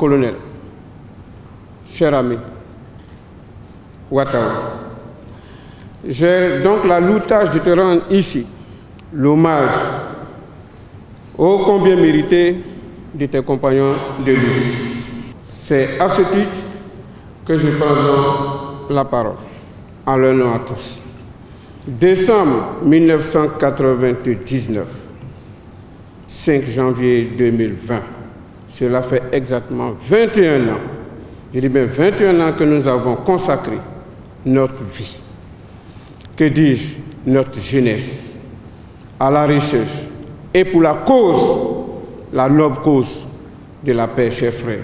colonel, cher ami, Ouattao, j'ai donc la lourde tâche de te rendre ici l'hommage ô combien mérité de tes compagnons de lutte. C'est à ce titre que je prends donc la parole, en leur nom à tous. Décembre 1999, 5 janvier 2020, cela fait exactement 21 ans, je dis bien 21 ans que nous avons consacré notre vie, que dis-je, notre jeunesse, à la recherche et pour la cause, la noble cause de la paix, chers frères,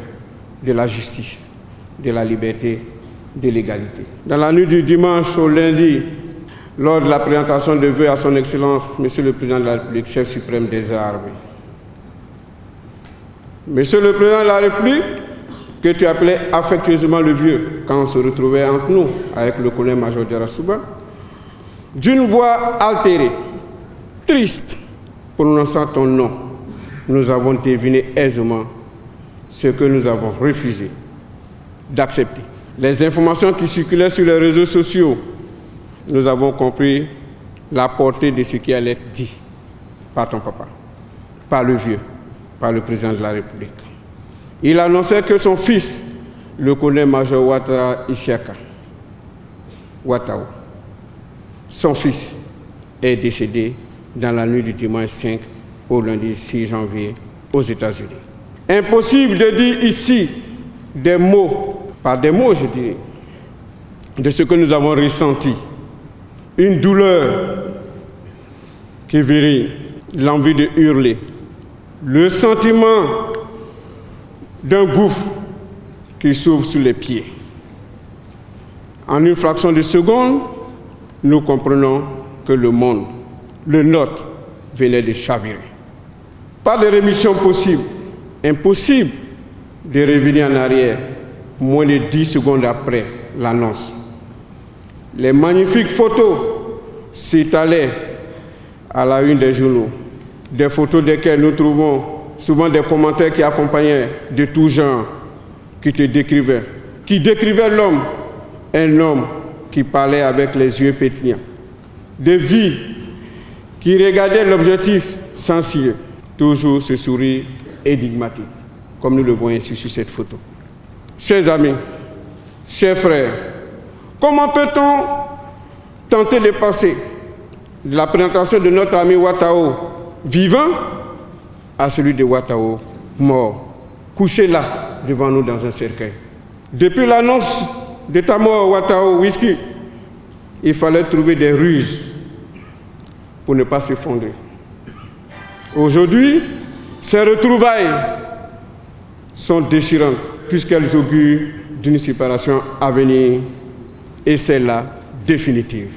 de la justice, de la liberté, de l'égalité. Dans la nuit du dimanche au lundi, lors de la présentation de vœux à son Excellence, Monsieur le Président de la République, chef suprême des armées, Monsieur le Président de la République, que tu appelais affectueusement le vieux, quand on se retrouvait entre nous avec le colonel-major Diarra-Souba, d'une voix altérée, triste, prononçant ton nom, nous avons deviné aisément ce que nous avons refusé d'accepter. Les informations qui circulaient sur les réseaux sociaux, nous avons compris la portée de ce qui allait être dit par ton papa, par le vieux, par le président de la République. Il annonçait que son fils, le colonel-major Ouattara Isiaka, Ouattao, son fils est décédé dans la nuit du dimanche 5 au lundi 6 janvier aux États-Unis. Impossible de dire ici des mots, pas des mots je dirais, de ce que nous avons ressenti. Une douleur qui virit, l'envie de hurler, le sentiment d'un gouffre qui s'ouvre sous les pieds. En une fraction de seconde, nous comprenons que le monde, le nôtre, venait de chavirer. Pas de rémission possible, impossible de revenir en arrière, moins de 10 secondes après l'annonce. Les magnifiques photos s'étalaient à la une des journaux, des photos desquelles nous trouvons souvent des commentaires qui accompagnaient de tout genre, qui décrivaient l'homme, un homme qui parlait avec les yeux pétillants, de vie qui regardait l'objectif sans ciller, toujours ce sourire énigmatique, comme nous le voyons ici sur cette photo. Chers amis, chers frères, comment peut-on tenter de passer de la présentation de notre ami Ouattao vivant à celui de Ouattao mort, couché là devant nous dans un cercueil? Depuis l'annonce de ta mort, Ouattao Whisky, il fallait trouver des ruses pour ne pas s'effondrer. Aujourd'hui, ces retrouvailles sont déchirantes puisqu'elles augurent d'une séparation à venir et celle-là définitive.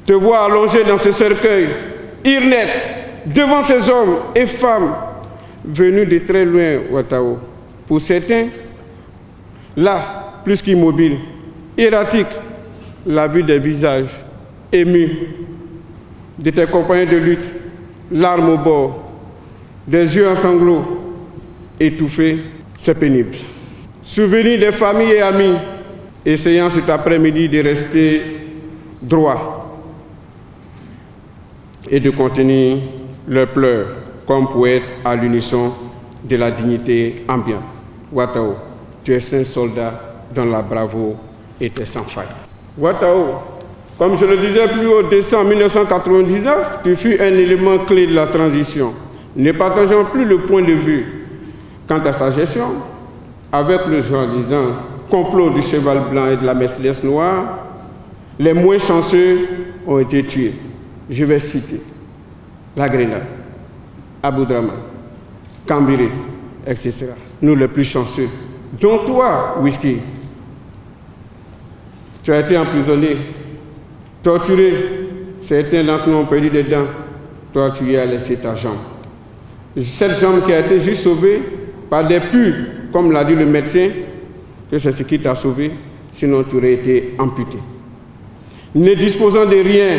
Te voir allongé dans ce cercueil, irnette, devant ces hommes et femmes venus de très loin, Ouattao. Pour certains, là, plus qu'immobile, erratique, la vue des visages émus de tes compagnons de lutte, larmes au bord, des yeux en sanglots, étouffés, c'est pénible. Souvenir des familles et amis, essayant cet après-midi de rester droit et de contenir leurs pleurs, comme pour être à l'unisson de la dignité ambiante. Ouattao, tu es un soldat dont la bravoure était sans faille. Ouattao, comme je le disais plus haut, décembre 1999, tu fus un élément clé de la transition. Ne partageons plus le point de vue quant à sa gestion, avec le soi-disant complot du cheval blanc et de la Mercedes noire, les moins chanceux ont été tués. Je vais citer la Grenade, Abu Drama, Cambéré, etc. Nous les plus chanceux, dont toi, Whisky, tu as été emprisonné, torturé, certains d'entre nous ont perdu des dents, toi tu y as laissé ta jambe. Cette jambe qui a été juste sauvée par des pus, comme l'a dit le médecin, que c'est ce qui t'a sauvé, sinon tu aurais été amputé. Ne disposant de rien,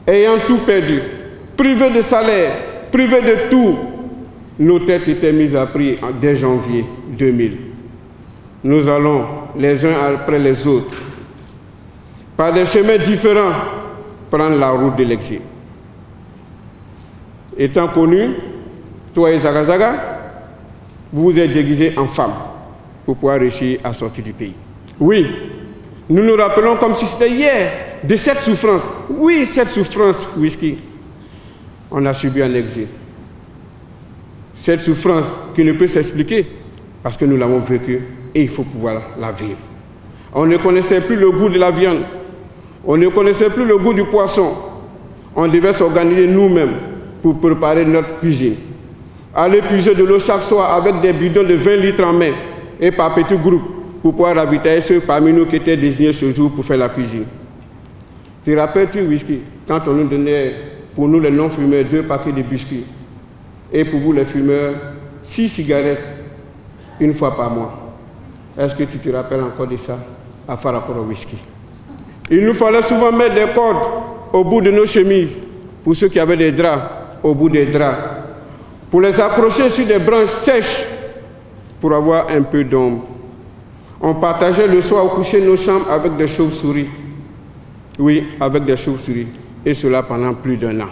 ayant tout perdu, privé de salaire, privé de tout, nos têtes étaient mises à prix dès janvier 2000. Nous allons les uns après les autres, par des chemins différents, prendre la route de l'exil. Étant connu, toi et Zagazaga, vous vous êtes déguisés en femmes pour pouvoir réussir à sortir du pays. Oui, nous nous rappelons comme si c'était hier de cette souffrance. Oui, cette souffrance, Whisky, on a subi en exil. Cette souffrance qui ne peut s'expliquer parce que nous l'avons vécue et il faut pouvoir la vivre. On ne connaissait plus le goût de la viande. On ne connaissait plus le goût du poisson. On devait s'organiser nous-mêmes pour préparer notre cuisine. Aller puiser de l'eau chaque soir avec des bidons de 20 litres en main et par petits groupes pour pouvoir ravitailler ceux parmi nous qui étaient désignés ce jour pour faire la cuisine. Te rappelles-tu, Whisky, quand on nous donnait pour nous les non-fumeurs 2 paquets de biscuits et pour vous les fumeurs 6 cigarettes une fois par mois? Est-ce que tu te rappelles encore de ça à par rapport au whisky? Il nous fallait souvent mettre des cordes au bout de nos chemises, pour ceux qui avaient des draps, au bout des draps, pour les accrocher sur des branches sèches, pour avoir un peu d'ombre. On partageait le soir au coucher nos chambres avec des chauves-souris. Oui, avec des chauves-souris. Et cela pendant plus d'1 an.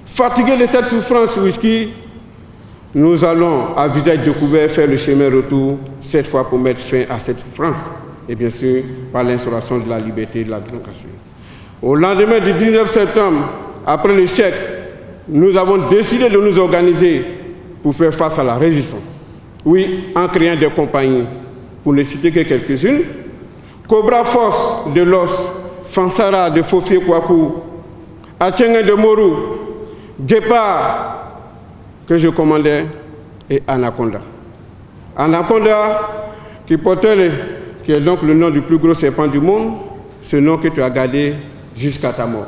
Fatigués de cette souffrance, Whisky, nous allons, à visage découvert, faire le chemin retour, cette fois pour mettre fin à cette souffrance. Et bien sûr, par l'instauration de la liberté et de la démocratie. Au lendemain du 19 septembre, après l'échec, nous avons décidé de nous organiser pour faire face à la résistance. Oui, en créant des compagnies, pour ne citer que quelques-unes. Cobra Force de Los, Fansara de Fofié Kouakou, Atchengen de Morou, Guépard, que je commandais, et Anaconda. Anaconda, qui est donc le nom du plus gros serpent du monde, ce nom que tu as gardé jusqu'à ta mort.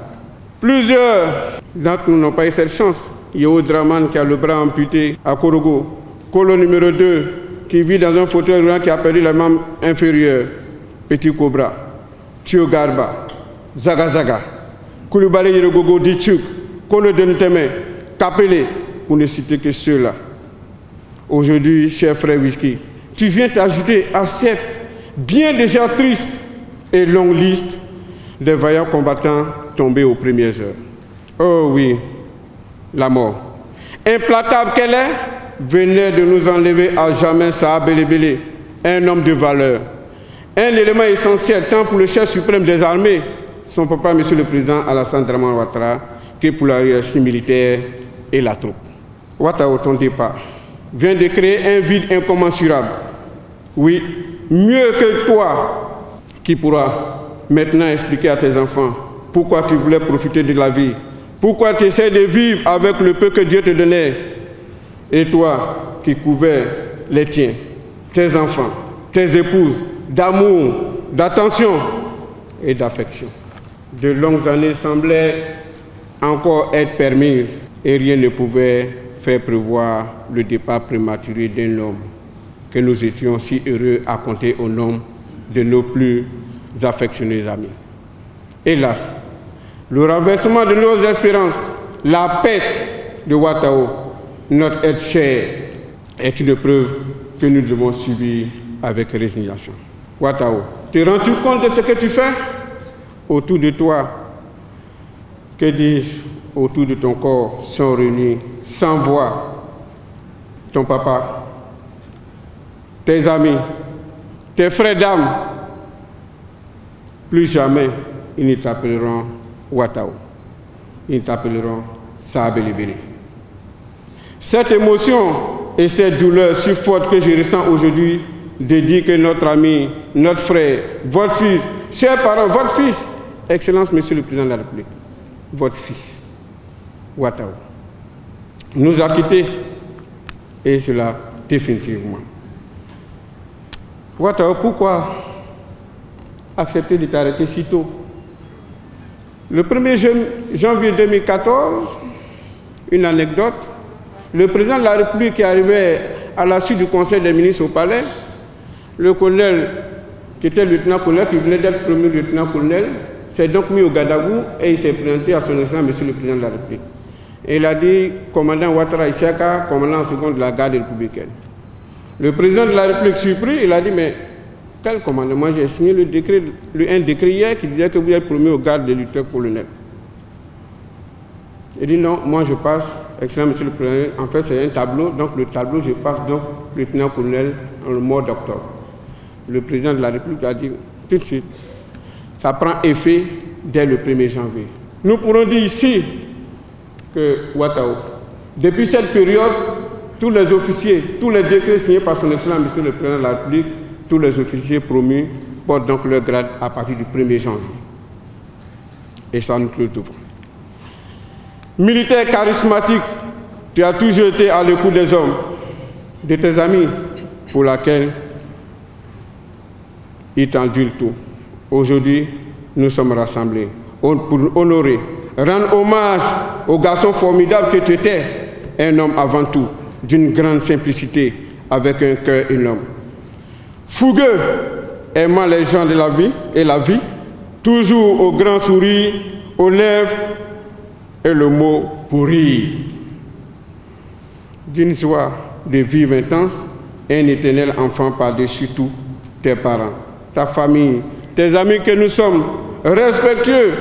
Plusieurs d'entre nous n'ont pas eu cette chance. Yeo Draman qui a le bras amputé à Korogo, Kolo numéro 2 qui vit dans un fauteuil roulant qui a perdu la membre inférieure, Petit Cobra, Tio Garba, Zaga Zaga, Koulibaly Yerogogo Dichuk, Kono Denteme, Kapele, pour ne citer que ceux-là. Aujourd'hui, cher frère Whisky, tu viens t'ajouter à cette bien déjà triste et longue liste des vaillants combattants tombés aux premières heures. Oh oui, la mort, implacable qu'elle est, venait de nous enlever à jamais Saha Belebele, un homme de valeur, un élément essentiel tant pour le chef suprême des armées, son papa, monsieur le président Alassane Dramane Ouattara, que pour la hiérarchie militaire et la troupe. Ouattara, ton départ, vient de créer un vide incommensurable. Oui, mieux que toi, qui pourra maintenant expliquer à tes enfants pourquoi tu voulais profiter de la vie, pourquoi tu essaies de vivre avec le peu que Dieu te donnait, et toi qui couvais les tiens, tes enfants, tes épouses, d'amour, d'attention et d'affection. De longues années semblaient encore être permises et rien ne pouvait faire prévoir le départ prématuré d'un homme que nous étions si heureux à compter au nom de nos plus affectionnés amis. Hélas, le renversement de nos espérances, la perte de Ouattao, notre être cher, est une preuve que nous devons subir avec résignation. Ouattao, te rends-tu compte de ce que tu fais? Autour de toi, que dis-je, autour de ton corps sont réunis sans voix ton papa, tes amis, tes frères d'âme. Plus jamais ils ne t'appelleront Ouattao, ils t'appelleront Saha Belebele. Cette émotion et cette douleur si forte que je ressens aujourd'hui de dire que notre ami, notre frère, votre fils, chers parents, votre fils, Excellence, Monsieur le Président de la République, votre fils, Ouattao, nous a quittés, et cela définitivement. Ouattao, pourquoi accepter de t'arrêter si tôt? Le 1er janvier 2014, une anecdote, le président de la République qui arrivait à la suite du Conseil des ministres au palais, le colonel qui était lieutenant-colonel, qui venait d'être premier lieutenant-colonel, s'est donc mis au garde à vous et il s'est présenté à son excellence, Monsieur le Président de la République. Et il a dit, commandant Ouattara Isaka, commandant second de la garde républicaine. Le président de la République surpris, il a dit, mais quel commandement? J'ai signé un décret hier qui disait que vous êtes promu au grade de lieutenant-colonel. Il dit non, moi je passe, excellent monsieur le président, en fait c'est un tableau, donc le tableau je passe donc lieutenant-colonel en le mois d'octobre. Le président de la République a dit tout de suite, ça prend effet dès le 1er janvier. Nous pourrons dire ici que Ouattao, depuis cette période, tous les officiers, tous les décrets signés par son excellent monsieur le président de la République, tous les officiers promus portent donc leur grade à partir du 1er janvier. Et ça nous le devons. Militaire charismatique, tu as toujours été à l'écoute des hommes, de tes amis, pour laquelle ils t'endurent tout. Aujourd'hui, nous sommes rassemblés pour honorer, rendre hommage au garçon formidable que tu étais, un homme avant tout, d'une grande simplicité, avec un cœur énorme. Fougueux, aimant les gens de la vie et la vie, toujours au grand sourire, aux lèvres, et le mot pour rire. D'une joie de vivre intense, un éternel enfant par-dessus tout, tes parents, ta famille, tes amis que nous sommes, respectueux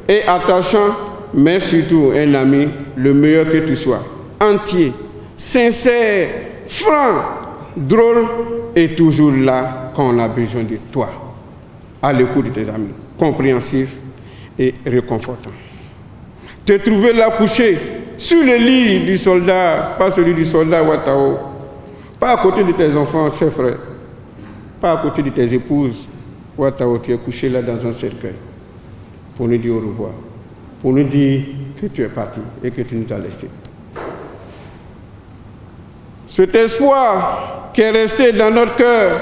et attachants, mais surtout un ami, le meilleur que tu sois, entier, sincère, franc, drôle et toujours là quand on a besoin de toi, à l'écoute de tes amis, compréhensif et réconfortant. Te trouver là couché sur le lit du soldat, pas celui du soldat Ouattao, pas à côté de tes enfants, chers frères, pas à côté de tes épouses. Ouattao, tu es couché là dans un cercueil pour nous dire au revoir, pour nous dire que tu es parti et que tu nous as laissés. Cet espoir qui est resté dans notre cœur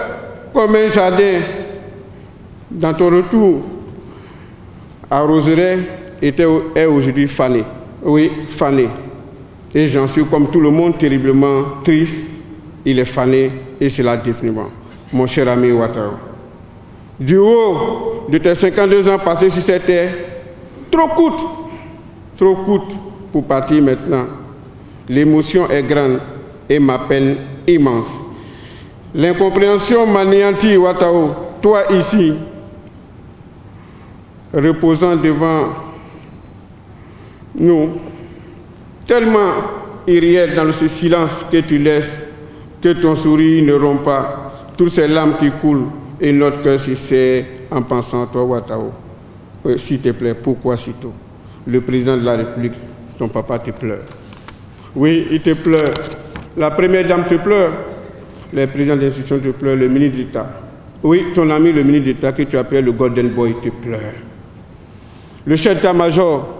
comme un jardin, dans ton retour à Roseraie, est aujourd'hui fané. Oui, fané. Et j'en suis comme tout le monde terriblement triste. Il est fané et c'est là définitivement. Mon cher ami Ouattao, du haut de tes 52 ans passés sur cette terre, trop coûte pour partir maintenant. L'émotion est grande et ma peine immense. L'incompréhension m'anéantit, Ouattao. Toi ici, reposant devant nous, tellement irréel dans ce silence que tu laisses, que ton sourire ne rompt pas, toutes ces larmes qui coulent et notre cœur se serre en pensant à toi, Ouattao. S'il te plaît, pourquoi si tôt? Le président de la République, ton papa te pleure. Oui, il te pleure. La première dame te pleure. Le président de l'institution te pleure, le ministre d'État. Oui, ton ami, le ministre d'État que tu appelles le Golden Boy, te pleure. Le chef d'état-major,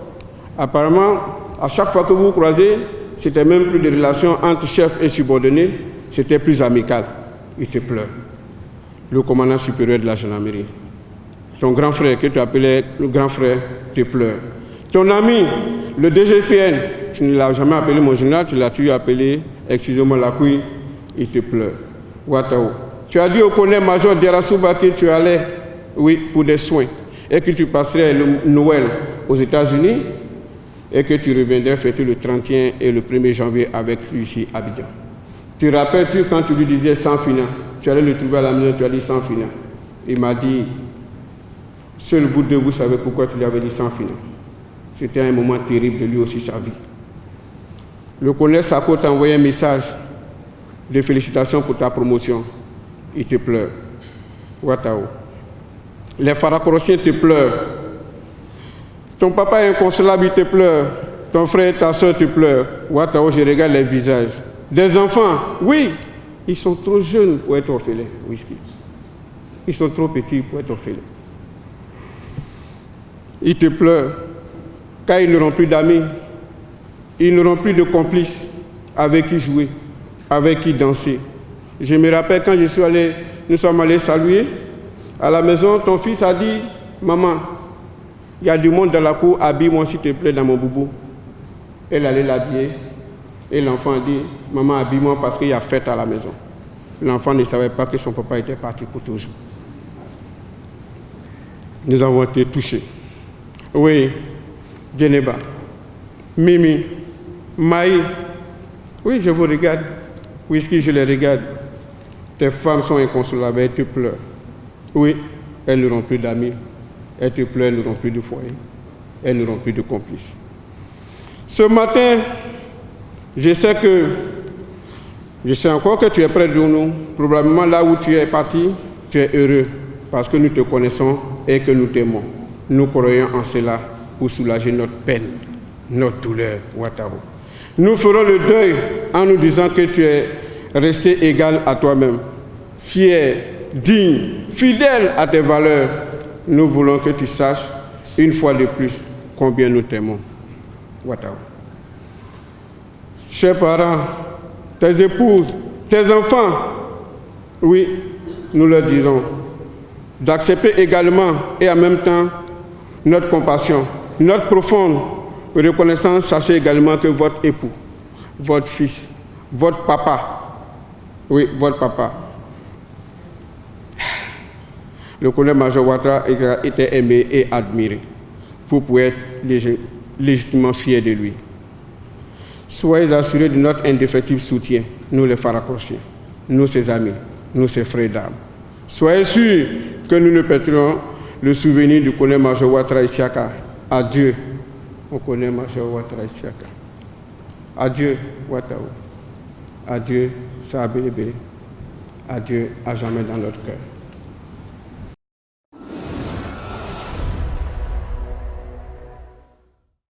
apparemment, à chaque fois que vous vous croisez, c'était même plus de relations entre chef et subordonné, c'était plus amical. Il te pleure. Le commandant supérieur de la gendarmerie, ton grand frère, que tu appelais le grand frère, te pleure. Ton ami, le DGPN, tu ne l'as jamais appelé mon général, tu l'as toujours appelé, excusez-moi la couille, il te pleure. Ouattao, tu as dit au colonel-major Derasouba que tu allais, oui, pour des soins, et que tu passerais le Noël aux États-Unis, et que tu reviendrais fêter le 31 et le 1er janvier avec lui ici à Abidjan. Tu rappelles-tu quand tu lui disais sans finir, tu allais le trouver à la maison, tu as dit sans finir. Il m'a dit, seul vous deux, vous savez pourquoi tu lui avais dit sans finir. C'était un moment terrible de lui aussi sa vie. Le colonel Sako t'a envoyé un message de félicitations pour ta promotion. Il te pleure. Ouattao. Les Farakorossiens te pleurent. Ton papa est inconsolable, il te pleure. Ton frère et ta soeur te pleurent. Ouattao, je regarde les visages. Des enfants, oui, ils sont trop jeunes pour être orphelins. Whisky. Ils sont trop petits pour être orphelins. Ils te pleurent, car ils n'auront plus d'amis. Ils n'auront plus de complices avec qui jouer, avec qui danser. Je me rappelle quand nous sommes allés saluer, à la maison, ton fils a dit, maman, il y a du monde dans la cour, habille-moi s'il te plaît dans mon boubou. Elle allait l'habiller. Et l'enfant a dit, maman, habille-moi parce qu'il y a fête à la maison. L'enfant ne savait pas que son papa était parti pour toujours. Nous avons été touchés. Oui, Djeneba, Mimi, Maï, oui, je vous regarde. Whisky, je les regarde. Tes femmes sont inconsolables, elles te pleurent. Oui, elles n'auront plus d'amis. Elles te pleurent, elles n'auront plus de foyer. Elles n'auront plus de complices. Ce matin, je sais encore que tu es près de nous. Probablement là où tu es parti, tu es heureux parce que nous te connaissons et que nous t'aimons. Nous croyons en cela pour soulager notre peine, notre douleur, Ouattaro. Nous ferons le deuil en nous disant que tu es resté égal à toi-même, fier, digne, fidèle à tes valeurs. Nous voulons que tu saches une fois de plus combien nous t'aimons, Ouattaro. Chers parents, tes épouses, tes enfants, oui, nous leur disons d'accepter également et en même temps notre compassion, notre profonde reconnaissance. Sachez également que votre époux, votre fils, votre papa, oui, votre papa, le colonel-major Ouattara était aimé et admiré. Vous pouvez être légitimement fiers de lui. Soyez assurés de notre indéfectible soutien, nous les Farakochiens, nous ses amis, nous ses frères d'armes. Soyez sûrs que nous ne perdrons le souvenir du colonel-major Ouattara Isiaka. Adieu au colonel-major Ouattara Isiaka. Adieu Ouattaro. Adieu Sabé. Adieu à jamais dans notre cœur.